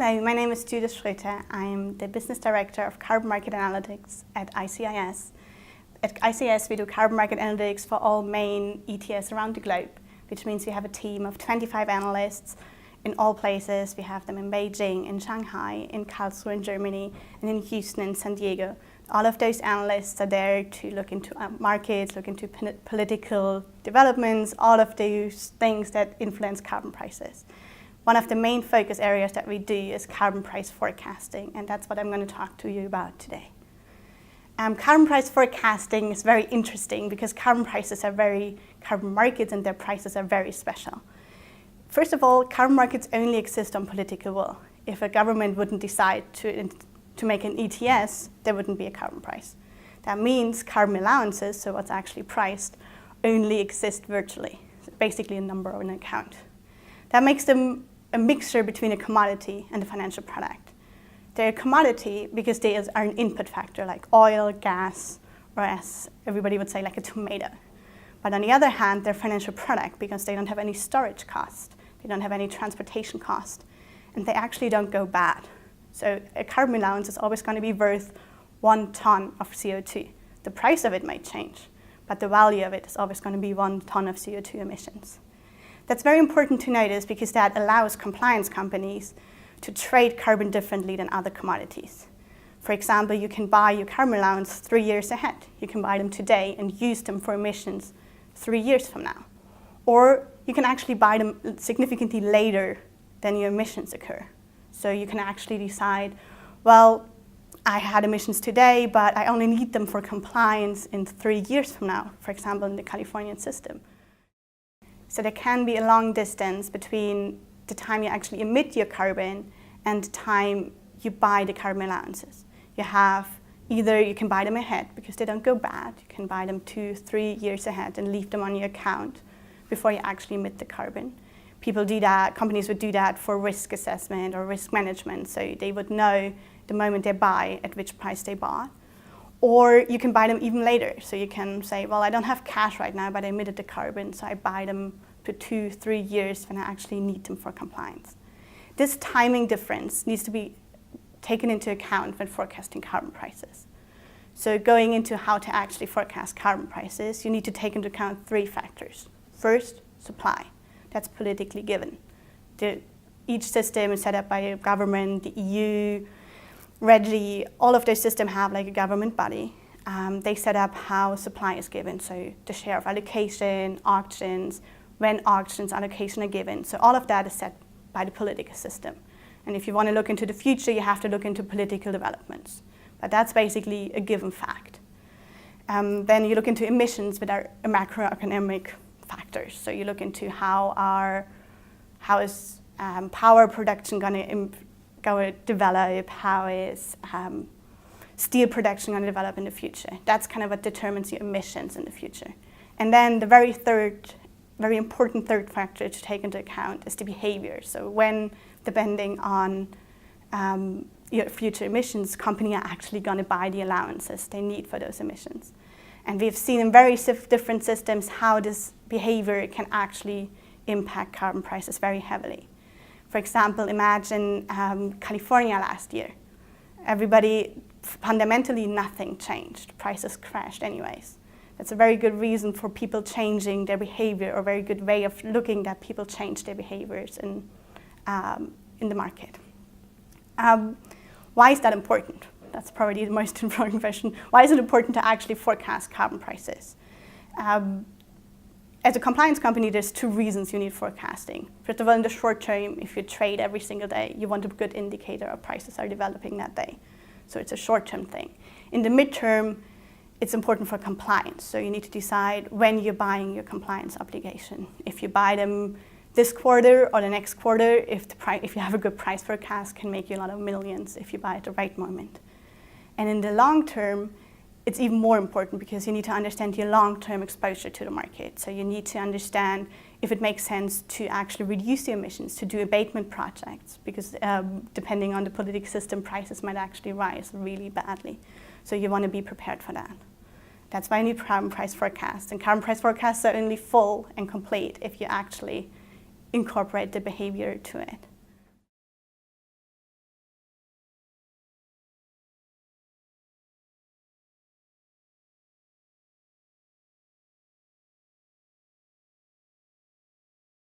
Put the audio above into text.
Hello, my name is Judith Schroeter. I am the Business Director of Carbon Market Analytics at ICIS. At ICIS, we do carbon market analytics for all main ETS around the globe, which means we have a team of 25 analysts in all places. We have them in Beijing, in Shanghai, in Karlsruhe in Germany, and in Houston and San Diego. All of those analysts are there to look into markets, look into political developments, all of those things that influence carbon prices. One of the main focus areas that we do is carbon price forecasting, and that's what I'm going to talk to you about today. Carbon price forecasting is very interesting because carbon markets and their prices are very special. First of all, carbon markets only exist on political will. If a government wouldn't decide to make an ETS, there wouldn't be a carbon price. That means carbon allowances, so what's actually priced, only exist virtually, so basically a number or an account. That makes them a mixture between a commodity and a financial product. They're a commodity because they are an input factor like oil, gas, or as everybody would say, like a tomato. But on the other hand, they're a financial product because they don't have any storage cost, they don't have any transportation cost, and they actually don't go bad. So a carbon allowance is always going to be worth 1 ton of CO2. The price of it might change, but the value of it is always going to be 1 ton of CO2 emissions. That's very important to notice because that allows compliance companies to trade carbon differently than other commodities. For example, you can buy your carbon allowance 3 years ahead. You can buy them today and use them for emissions 3 years from now. Or you can actually buy them significantly later than your emissions occur. So you can actually decide, well, I had emissions today, but I only need them for compliance in 3 years from now, for example, in the Californian system. So there can be a long distance between the time you actually emit your carbon and the time you buy the carbon allowances. You can buy them ahead because they don't go bad. You can buy them 2-3 years ahead and leave them on your account before you actually emit the carbon. People do that, companies would do that for risk assessment or risk management, so they would know the moment they buy at which price they bought. Or you can buy them even later. So you can say, well, I don't have cash right now, but I emitted the carbon, so I buy them to 2-3 years when I actually need them for compliance. This timing difference needs to be taken into account when forecasting carbon prices. So going into how to actually forecast carbon prices, you need to take into account 3 factors. First, supply. That's politically given. Each system is set up by a government, the EU, Reggie, all of those systems have like a government body. They set up how supply is given, so the share of allocation, auctions, when auctions, allocation are given. So all of that is set by the political system. And if you want to look into the future, you have to look into political developments. But that's basically a given fact. Then you look into emissions with our macroeconomic factors. So you look into how is power production going to develop, how is steel production going to develop in the future. That's kind of what determines your emissions in the future. And then the very important third factor to take into account is the behavior. So when, depending on your future emissions, companies are actually going to buy the allowances they need for those emissions. And we've seen in very different systems how this behavior can actually impact carbon prices very heavily. For example, imagine California last year. Fundamentally nothing changed. Prices crashed anyways. That's a very good reason for people changing their behavior, or a very good way of looking that people change their behaviors in the market. Why is that important? That's probably the most important question. Why is it important to actually forecast carbon prices? As a compliance company, there's 2 reasons you need forecasting. First of all, in the short term, if you trade every single day, you want a good indicator of prices are developing that day. So it's a short-term thing. In the midterm, it's important for compliance. So you need to decide when you're buying your compliance obligation. If you buy them this quarter or the next quarter, if you have a good price forecast, can make you a lot of millions if you buy at the right moment. And in the long term, it's even more important because you need to understand your long-term exposure to the market. So you need to understand if it makes sense to actually reduce the emissions, to do abatement projects, because depending on the political system, prices might actually rise really badly. So you want to be prepared for that. That's why you need carbon price forecasts. And carbon price forecasts are only full and complete if you actually incorporate the behavior to it.